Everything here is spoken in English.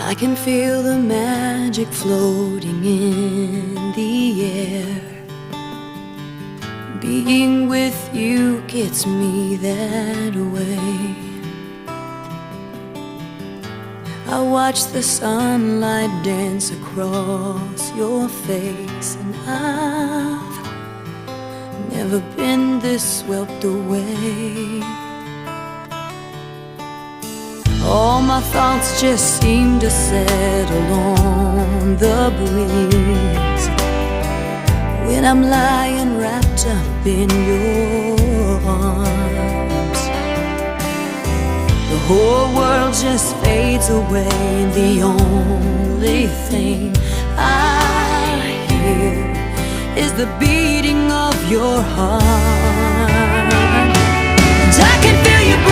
I can feel the magic floating in the air. Being with you gets me that way. I watch the sunlight dance across your face, and I've never been this swept away. All my thoughts just seem to settle on the breeze when I'm lying wrapped up in your arms. The whole world just fades away, and the only thing I hear is the beating of your heart. And I can feel you breathe.